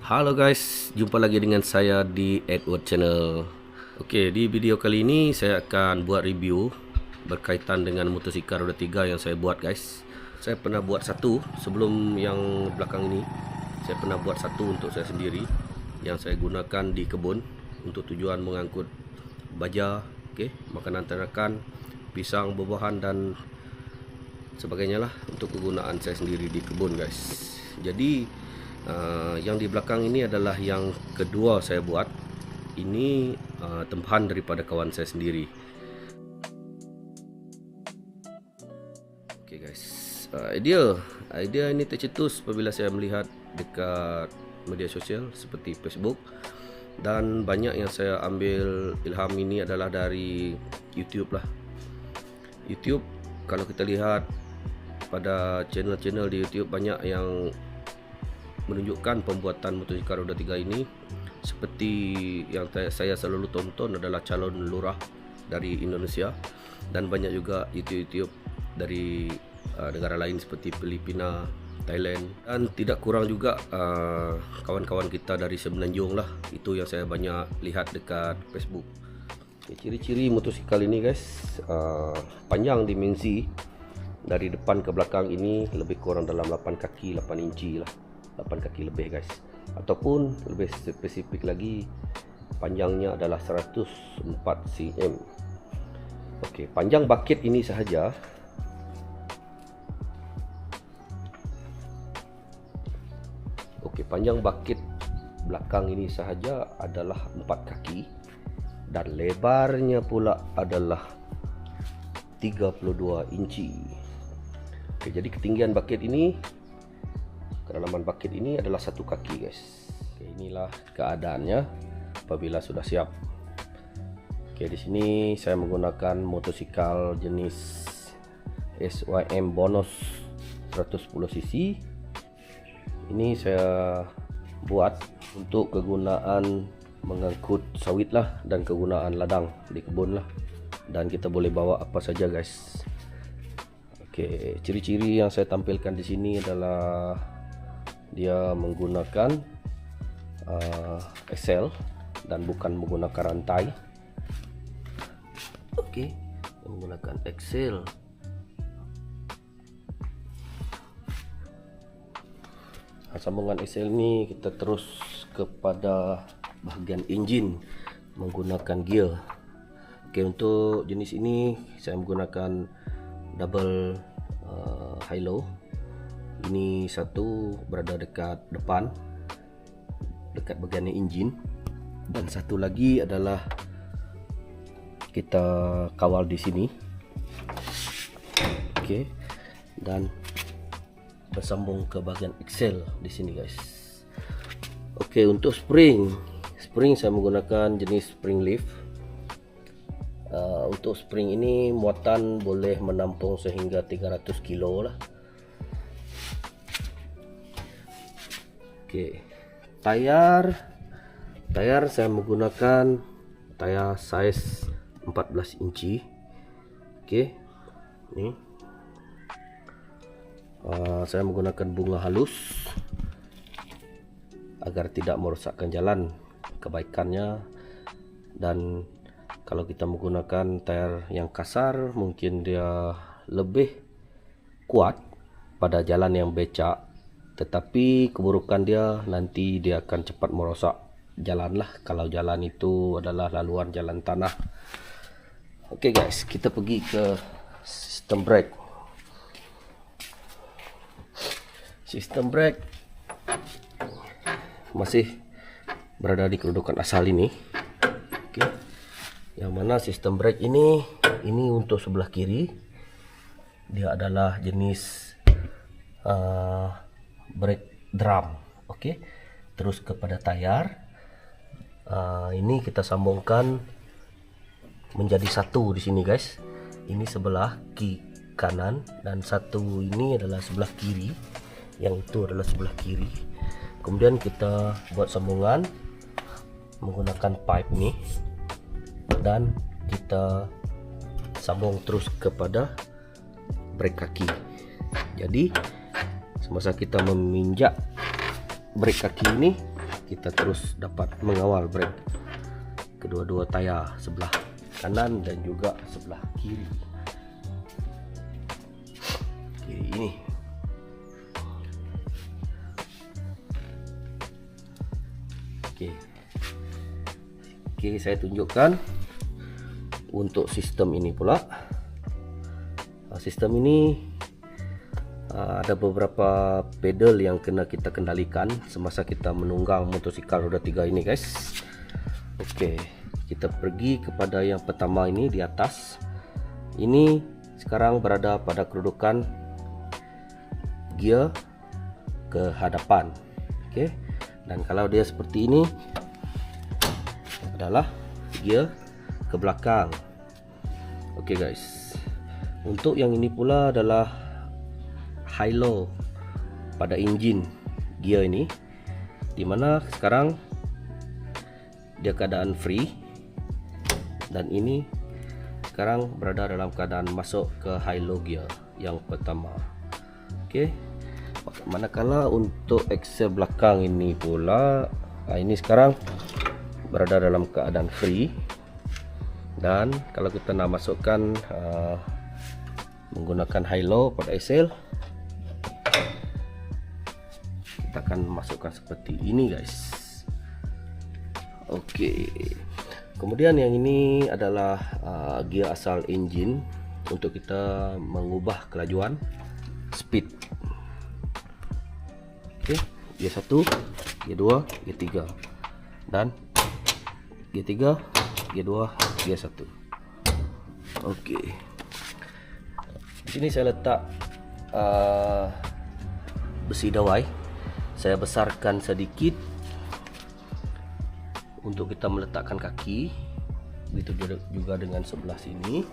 Halo guys, jumpa lagi dengan saya di Edward Channel. Oke, di video kali ini saya akan buat review berkaitan dengan motosikal roda 3 yang saya buat guys. Saya pernah buat satu sebelum yang belakang ini. Saya pernah buat satu untuk saya sendiri yang saya gunakan di kebun untuk tujuan mengangkut baja, makanan ternakan, pisang, buah-buahan dan sebagainya lah untuk kegunaan saya sendiri di kebun guys. Jadi yang di belakang ini adalah yang kedua saya buat. Ini tempahan daripada kawan saya sendiri. Oke guys, idea ini tercetus apabila saya melihat dekat media sosial seperti Facebook, dan banyak yang saya ambil ilham ini adalah dari YouTube lah. YouTube, kalau kita lihat pada channel-channel di YouTube, banyak yang menunjukkan pembuatan motosikal roda 3 ini. Seperti yang saya selalu tonton adalah calon lurah dari Indonesia, dan banyak juga YouTube dari negara lain seperti Filipina, Thailand, dan tidak kurang juga kawan-kawan kita dari Semenanjung lah. Itu yang saya banyak lihat dekat Facebook. Ciri-ciri motosikal ini guys, panjang dimensi dari depan ke belakang ini lebih kurang dalam 8 kaki 8 inci lah, 8 kaki lebih guys, ataupun lebih spesifik lagi panjangnya adalah 104 cm. Okey, panjang bucket ini sahaja panjang bucket belakang ini sahaja adalah 4 kaki, dan lebarnya pula adalah 32 inci. Okey, jadi ketinggian bucket ini, kedalaman bucket ini adalah 1 kaki guys. Oke, inilah keadaannya apabila sudah siap. Oke, di sini saya menggunakan motosikal jenis SYM Bonus 110 cc. Ini saya buat untuk kegunaan mengangkut sawit lah, dan kegunaan ladang di kebun lah, dan kita boleh bawa apa saja guys. Oke, ciri-ciri yang saya tampilkan di sini adalah dia menggunakan axle dan bukan menggunakan rantai. Oke, menggunakan axle. Sambungan axle ini kita terus kepada bahagian engine menggunakan gear. Oke, untuk jenis ini saya menggunakan double high low. Ini satu berada dekat depan, dekat bahagian engine, dan satu lagi adalah kita kawal di sini. Oke, dan bersambung ke bahagian axle di sini guys. Oke, untuk spring saya menggunakan jenis spring lift. Untuk spring ini muatan boleh menampung sehingga 300 kilo lah. Oke, tayar saya menggunakan tayar size 14 inci. Oke, ini saya menggunakan bunga halus agar tidak merosakkan jalan, kebaikannya. Dan kalau kita menggunakan tayar yang kasar, mungkin dia lebih kuat pada jalan yang becak, tetapi keburukan dia nanti dia akan cepat merosak jalan lah, kalau jalan itu adalah laluan jalan tanah. Oke guys, kita pergi ke sistem brake. Sistem brake masih berada di kedudukan asal ini. Oke, yang mana sistem brake ini untuk sebelah kiri, dia adalah jenis brake drum. Oke, terus kepada tayar, ini kita sambungkan menjadi satu di sini guys. Ini sebelah kanan, dan satu ini adalah sebelah kiri, yang itu adalah sebelah kiri. Kemudian kita buat sambungan menggunakan pipe ini, dan kita sambung terus kepada brake kaki. Jadi semasa kita meminjak brake kaki ini, kita terus dapat mengawal brake kedua-dua tayar, sebelah kanan dan juga sebelah kiri ini. Oke, saya tunjukkan untuk sistem ini pula. Sistem ini ada beberapa pedal yang kena kita kendalikan semasa kita menunggang motosikal roda 3 ini, guys. Oke, kita pergi kepada yang pertama ini di atas. Ini sekarang berada pada kedudukan gear ke hadapan. Oke, dan kalau dia seperti ini adalah gear ke belakang. Oke guys, untuk yang ini pula adalah high low pada engine gear ini, dimana sekarang dia keadaan free dan ini sekarang berada dalam keadaan masuk ke high low gear yang pertama. Oke, manakala untuk axle belakang ini pula, ini sekarang berada dalam keadaan free, dan kalau kita nak masukkan menggunakan high low pada axle, kita akan masukkan seperti ini, guys. Oke, kemudian yang ini adalah gear asal engine untuk kita mengubah kelajuan speed. Oke, gear 1, gear 2, gear 3 dan gear 3, gear 2, gear 1. Oke. Di sini saya letak besi dawai. Saya besarkan sedikit untuk kita meletakkan kaki. Begitu juga dengan sebelah sini.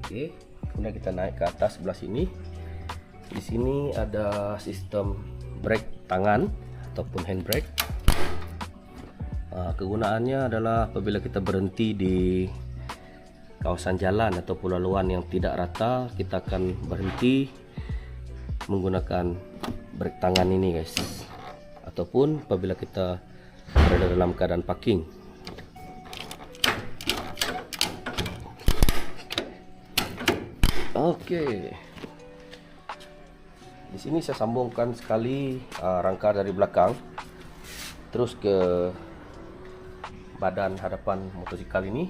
Oke, kemudian kita naik ke atas sebelah sini. Di sini ada sistem brake tangan ataupun handbrake. Kegunaannya adalah apabila kita berhenti di kawasan jalan atau laluan yang tidak rata, kita akan berhenti menggunakan brake tangan ini, guys. Ataupun apabila kita berada dalam keadaan parking. Oke. Di sini saya sambungkan sekali rangka dari belakang terus ke badan hadapan motosikal ini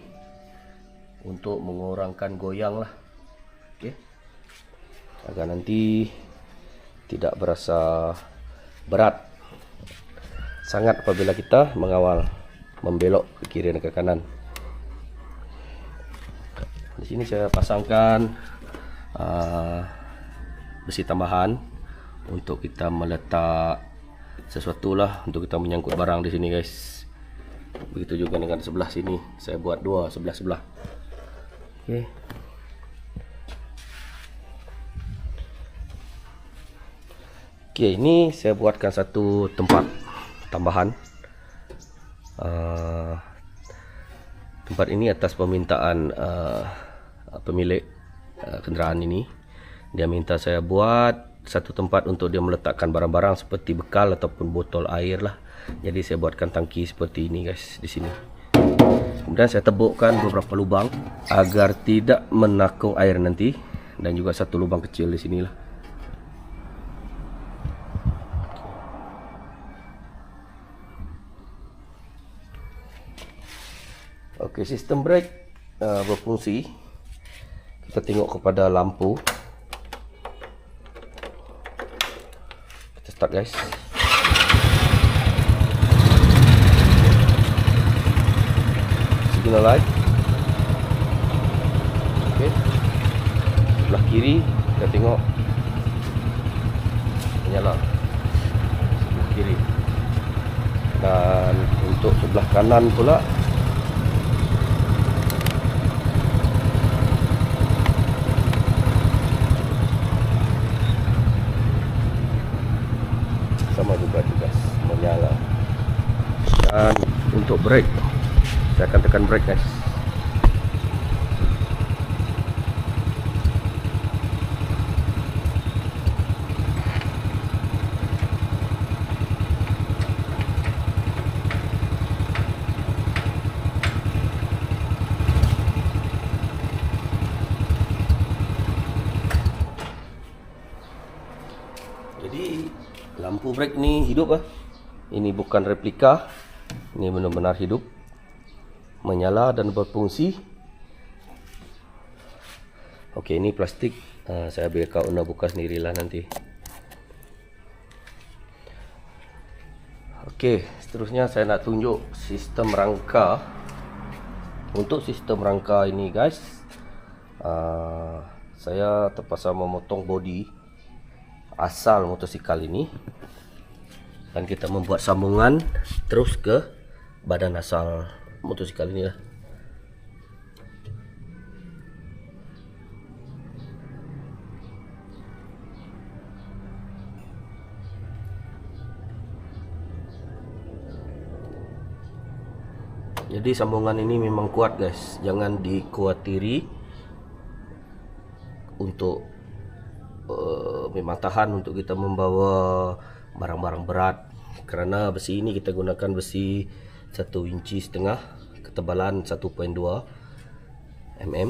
untuk mengurangkan goyang lah. Oke, agar nanti tidak berasa berat sangat apabila kita mengawal membelok ke kiri dan ke kanan. Di sini saya pasangkan besi tambahan untuk kita meletak sesuatu lah, untuk kita menyangkut barang di sini, guys. Begitu juga dengan sebelah sini, saya buat dua sebelah-sebelah. Oke. Oke, ini saya buatkan satu tempat tambahan. Tempat ini atas permintaan pemilik kenderaan ini. Dia minta saya buat satu tempat untuk dia meletakkan barang-barang seperti bekal ataupun botol air lah. Jadi saya buatkan tangki seperti ini, guys, di sini. Kemudian saya tebukkan beberapa lubang agar tidak menakung air nanti, dan juga satu lubang kecil di sini lah. Oke, sistem brake berfungsi. Kita tengok kepada lampu. Kita start, guys. Signal light. Oke. Sebelah kiri kita tengok menyala. Sebelah kiri. Dan untuk sebelah kanan pula sama juga menyala. Dan untuk brake, saya akan tekan brake, guys. lampu brake ni hidup lah. Ini bukan replika. Ini benar-benar hidup, menyala dan berfungsi. Okey, ini plastik. Saya biar kau nak buka sendirilah nanti. Okey, seterusnya saya nak tunjuk sistem rangka. Untuk sistem rangka ini guys, saya terpaksa memotong bodi asal motosikal ini, dan kita membuat sambungan terus ke badan asal motosikal ini lah. Jadi sambungan ini memang kuat guys, jangan dikuatiri untuk memang tahan untuk kita membawa barang-barang berat, kerana besi ini kita gunakan besi 1,5 inci, ketebalan 1.2 mm.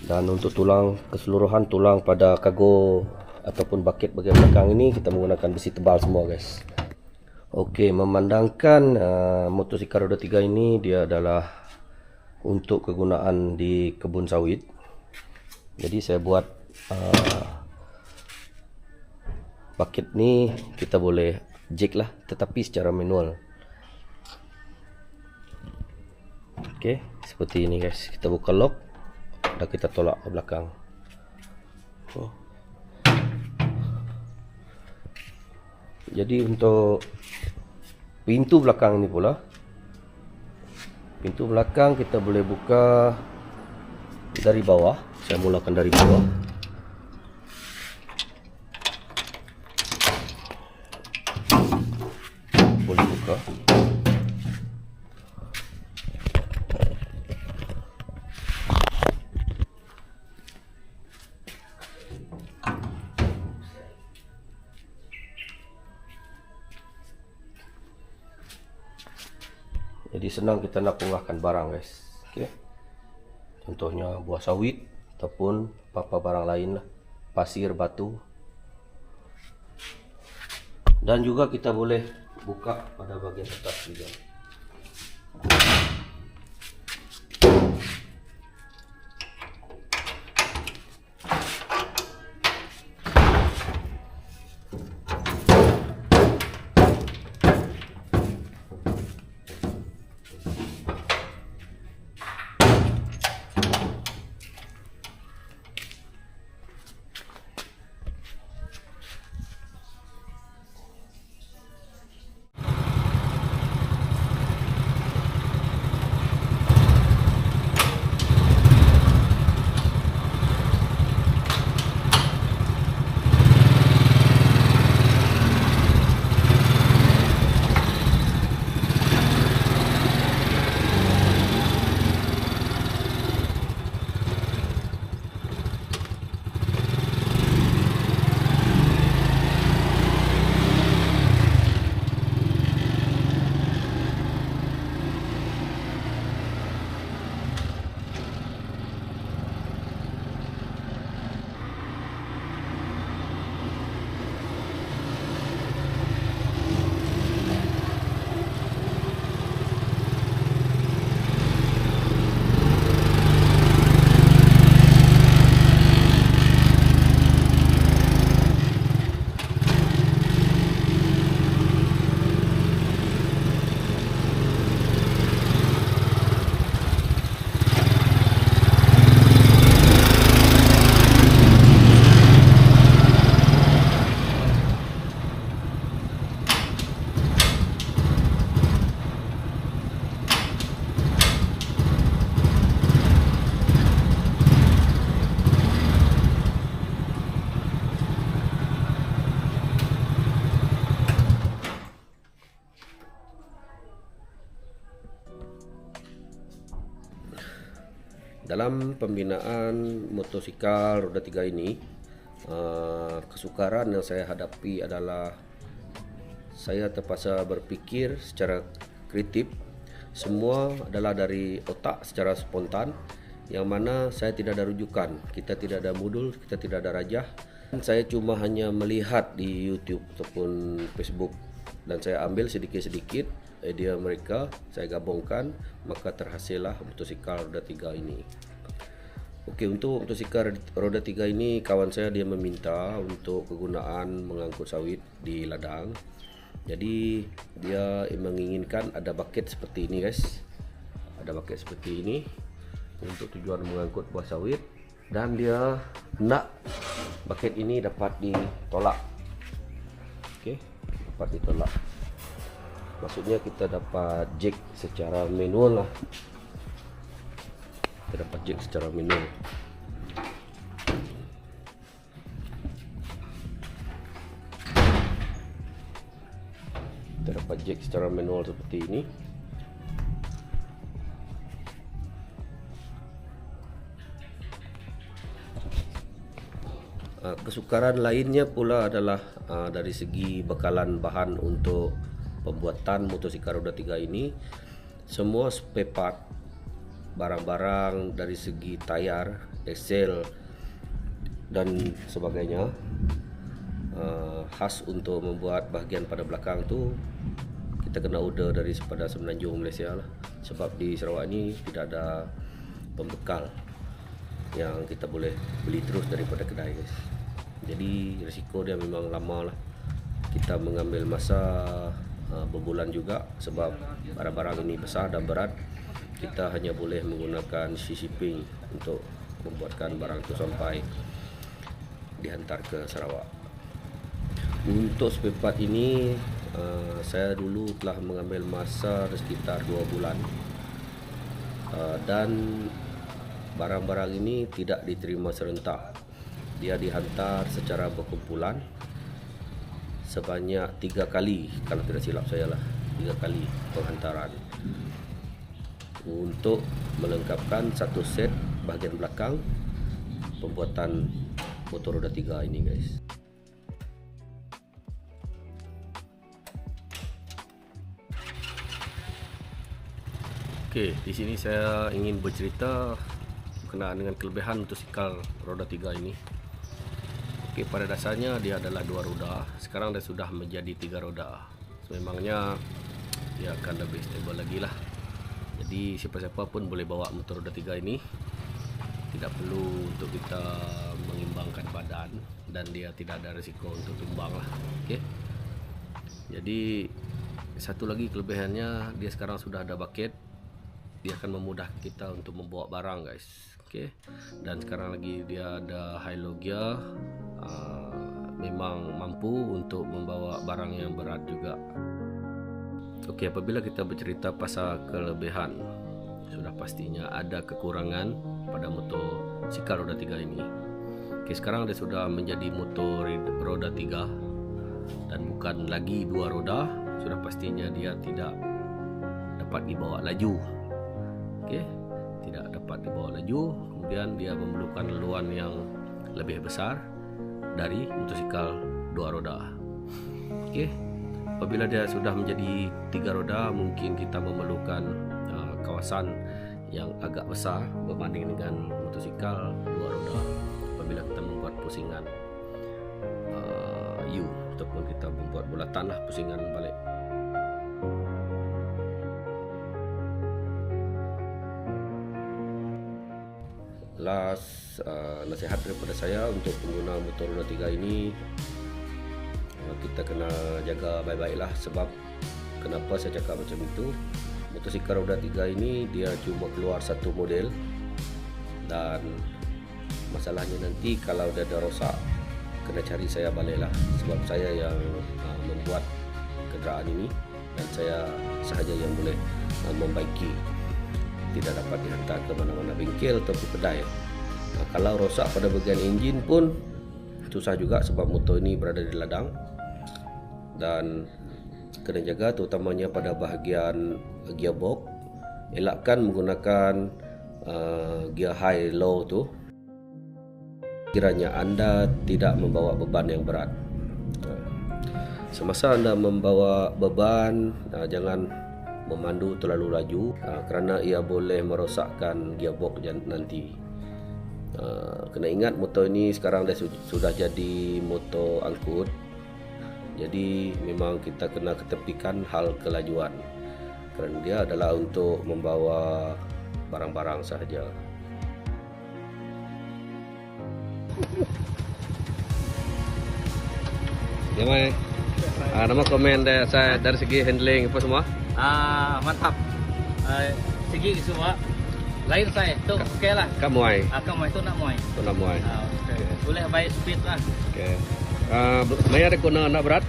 Dan untuk tulang, keseluruhan tulang pada kargo ataupun bucket bagian belakang ini kita menggunakan besi tebal semua guys. Okey, memandangkan motosikal roda 3 ini dia adalah untuk kegunaan di kebun sawit. Jadi saya buat bucket ni kita boleh jack lah, tetapi secara manual. Okey, seperti ini guys. Kita buka lock dan kita tolak ke belakang. Jadi untuk pintu belakang ini pula, pintu belakang kita boleh buka dari bawah. Saya mulakan dari bawah. Boleh buka. Jadi senang kita nak punggahkan barang guys. Okey. Contohnya buah sawit ataupun apa-apa barang lain lah, pasir, batu. Dan juga kita boleh buka pada bahagian atas juga. Dalam pembinaan motosikal roda 3 ini, kesukaran yang saya hadapi adalah saya terpaksa berfikir secara kreatif. Semua adalah dari otak secara spontan, yang mana saya tidak ada rujukan. Kita tidak ada modul, kita tidak ada rajah. Saya cuma hanya melihat di YouTube ataupun Facebook dan saya ambil sedikit-sedikit idea mereka, saya gabungkan, maka terhasillah motosikal roda 3 ini. Okey, untuk motosikal roda 3 ini kawan saya dia meminta untuk kegunaan mengangkut sawit di ladang. Jadi dia menginginkan ada bucket seperti ini guys. Ada bucket seperti ini untuk tujuan mengangkut buah sawit, dan dia nak bucket ini dapat ditolak. Okey, dapat ditolak. Maksudnya kita dapat jack secara manual lah. Kita dapat jack secara manual. Kita dapat jack secara manual seperti ini. Kesukaran lainnya pula adalah dari segi bekalan bahan untuk pembuatan motosikal roda 3 ini. Semua spare part, barang-barang dari segi tayar, axle dan sebagainya, khas untuk membuat bahagian pada belakang tu kita kena order daripada Semenanjung Malaysia lah. Sebab di Sarawak ni tidak ada pembekal yang kita boleh beli terus daripada kedai guys. Jadi risiko dia memang lama lah. Kita mengambil masa berbulan juga sebab barang-barang ini besar dan berat. Kita hanya boleh menggunakan sea shipping untuk membuatkan barang itu sampai dihantar ke Sarawak. Untuk spare part ini saya dulu telah mengambil masa sekitar 2 bulan, dan barang-barang ini tidak diterima serentak. Dia dihantar secara berkumpulan sebanyak 3 kali, kalau tidak silap saya lah, 3 kali penghantaran untuk melengkapkan satu set bahagian belakang pembuatan motor roda 3 ini guys. Okey, di sini saya ingin bercerita berkenaan dengan kelebihan motosikal roda 3 ini. Okey, pada dasarnya dia adalah 2 roda. Sekarang dia sudah menjadi 3 roda. Memangnya dia akan lebih stable lagi lah. Jadi siapa-siapa pun boleh bawa motor roda 3 ini. Tidak perlu untuk kita mengimbangkan badan, dan dia tidak ada risiko untuk tumbang lah. Okey. Jadi satu lagi kelebihannya, dia sekarang sudah ada bucket. Dia akan memudahkan kita untuk membawa barang guys. Okey. Dan sekarang lagi dia ada high low gear. Memang mampu untuk membawa barang yang berat juga. Okey, apabila kita bercerita pasal kelebihan, sudah pastinya ada kekurangan pada motosikal roda 3 ini. Okey, sekarang dia sudah menjadi motor roda 3 dan bukan lagi 2 roda. Sudah pastinya dia tidak dapat dibawa laju. Okey, tidak dapat dibawa laju. Kemudian dia memerlukan laluan yang lebih besar dari motosikal 2 roda. Okey, apabila dia sudah menjadi 3 roda, mungkin kita memerlukan kawasan yang agak besar berbanding dengan motosikal 2 roda apabila kita membuat pusingan U ataupun kita membuat bulatan lah, pusingan balik. Last nasihat daripada saya untuk pengguna motor roda 3 ini, kita kena jaga baik-baik lah. Sebab kenapa saya cakap macam itu, motosikal roda 3 ini dia cuma keluar satu model, dan masalahnya nanti kalau dia ada rosak kena cari saya balik lah. Sebab saya yang membuat kenderaan ini dan saya sahaja yang boleh membaiki. Tidak dapat dihantar ke mana-mana bengkel ataupun kedai. Kalau rosak pada bahagian enjin pun susah juga sebab motor ini berada di ladang, dan kena jaga terutamanya pada bahagian gearbox. Elakkan menggunakan gear high low tu kiranya anda tidak membawa beban yang berat. Semasa anda membawa beban, jangan memandu terlalu laju kerana ia boleh merosakkan gearbox nanti. Kena ingat motor ini sekarang dah sudah jadi motor angkut. Jadi memang kita kena ketepikan hal kelajuan, kerana dia adalah untuk membawa barang-barang sahaja. Gimana? Nama komen saya dari segi handling apa semua? Mantap. Segi semua lain saya tu okey lah. Kamu ai. Kamu itu nak muai. Tu nak muai. Okay. Boleh baik speed lah. Okey. Maya ada kena nak berat?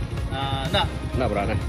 Nak Nak berat eh.